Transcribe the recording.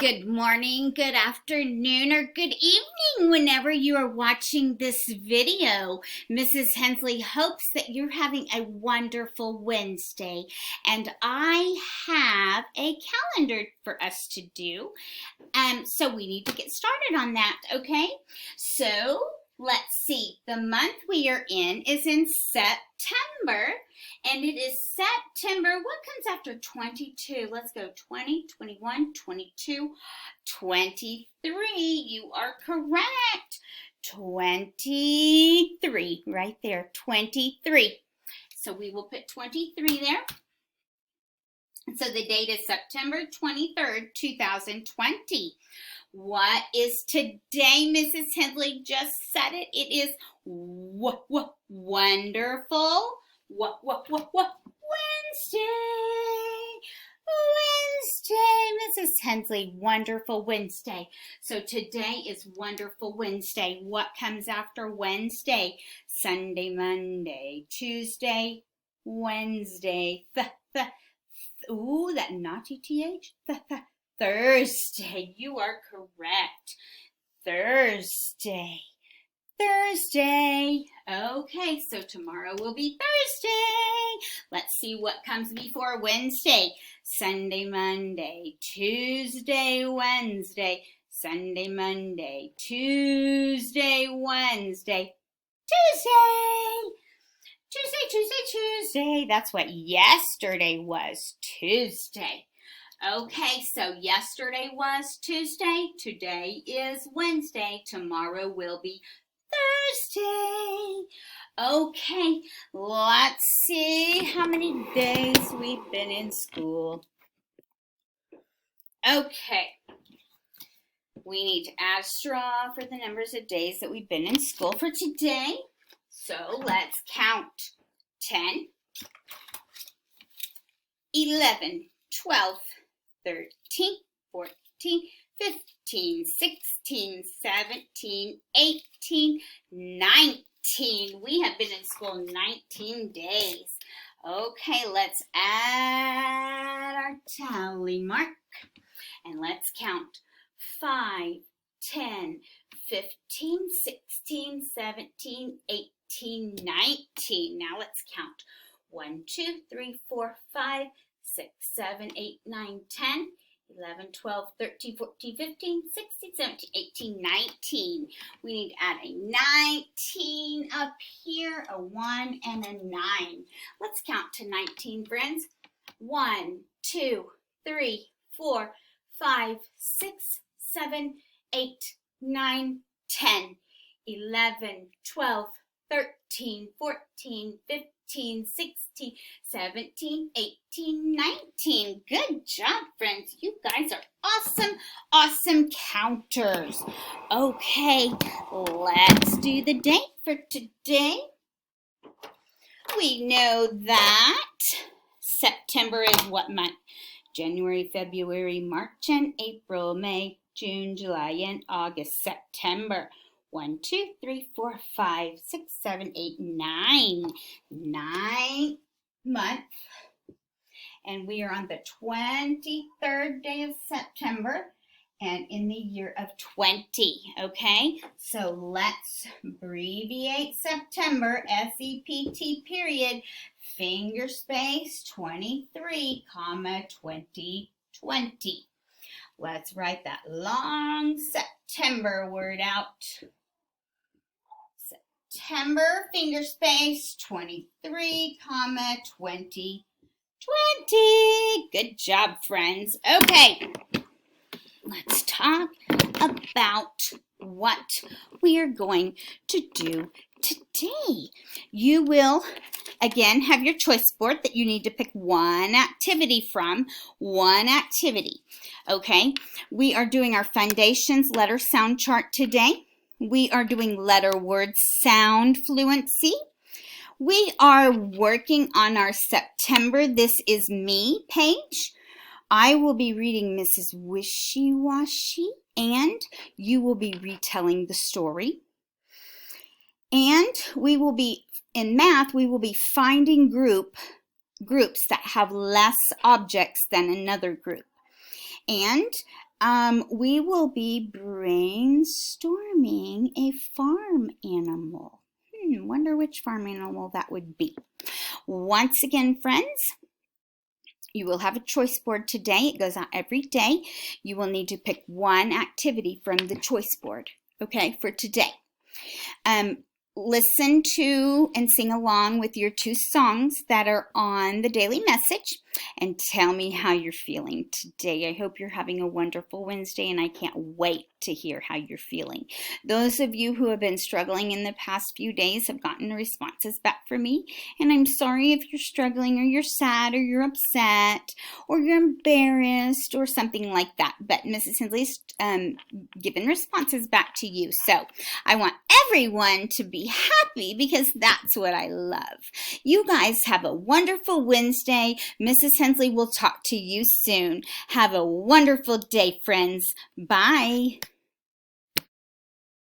Good morning, good afternoon, or good evening whenever you are watching this video. Mrs. Hensley hopes that you're having a wonderful Wednesday, and I have a calendar for us to do. So we need to get started on that, okay? So let's see. The month we are in is in September, and it is September. What comes after 22? Let's go 20, 21, 22, 23. You are correct. 23, right there, 23. So we will put 23 there. So the date is September 23rd, 2020. What is today? Mrs. Hensley just said it. It is wonderful. Wednesday. Mrs. Hensley, wonderful Wednesday. So today is wonderful Wednesday. What comes after Wednesday? Sunday, Monday, Tuesday, Wednesday. Ooh, that naughty TH. Thursday. You are correct. Thursday. Okay, so tomorrow will be Thursday. Let's see what comes before Wednesday. Sunday, Monday, Tuesday, Wednesday. Sunday, Monday, Tuesday, Wednesday. Tuesday. That's what yesterday was, Tuesday. Okay, so yesterday was Tuesday. Today is Wednesday. Tomorrow will be Thursday. Okay, let's see how many days we've been in school. Okay, we need to add a straw for the numbers of days that we've been in school for today. So let's count. 10, 11, 12, 13, 14, 15, 16, 17, 18, 19. We have been in school 19 days. Okay, let's add our tally mark. And let's count. 5, 10, 15, 16, 17, 18, 19. Now let's count. 1, 2, 3, 4, 5, 6, 7, 8, 9, 10, 11, 12, 13, 14, 15, 16, 17, 18, 19. We need to add a 19 up here, a 1 and a 9. Let's count to 19, friends. 1, 2, 3, 4, 5, 6, 7, 8, 9, 10, 11, 12, 13, 14, 15, 16, 17, 18, 19. Good job, friends. You guys are awesome counters. Okay, let's do the date for today. We know that September is what month? January, February, March, and April, May, June, July, and August. September. 1, 2, 3, 4, 5, 6, 7, 8, 9. 9 month. And we are on the 23rd day of September and in the year of 20. Okay, so let's abbreviate September, SEPT period, finger space 23, comma 2020. Let's write that long September word out. September, finger space, 23, comma, 2020. Good job, friends. Okay, let's talk about what we are going to do today. You will, again, have your choice board that you need to pick one activity from. One activity. Okay, we are doing our Foundations letter sound chart today. We are doing letter word sound fluency. We are working on our September This Is Me page. I will be reading Mrs. Wishy Washy, and you will be retelling the story. And we will be, in math, we will be finding groups that have less objects than another group. And We will be brainstorming a farm animal. Wonder which farm animal that would be. Once again, friends, you will have a choice board today. It goes out every day. You will need to pick one activity from the choice board, okay, for today. Listen to and sing along with your 2 songs that are on the daily message and tell me how you're feeling today. I hope you're having a wonderful Wednesday, and I can't wait to hear how you're feeling. Those of you who have been struggling in the past few days have gotten responses back from me, and I'm sorry if you're struggling or you're sad or you're upset or you're embarrassed or something like that, but Mrs. Hensley's given responses back to you. So I want everyone to be happy because that's what I love. You guys have a wonderful Wednesday. Mrs. Hensley will talk to you soon. Have a wonderful day, friends. Bye.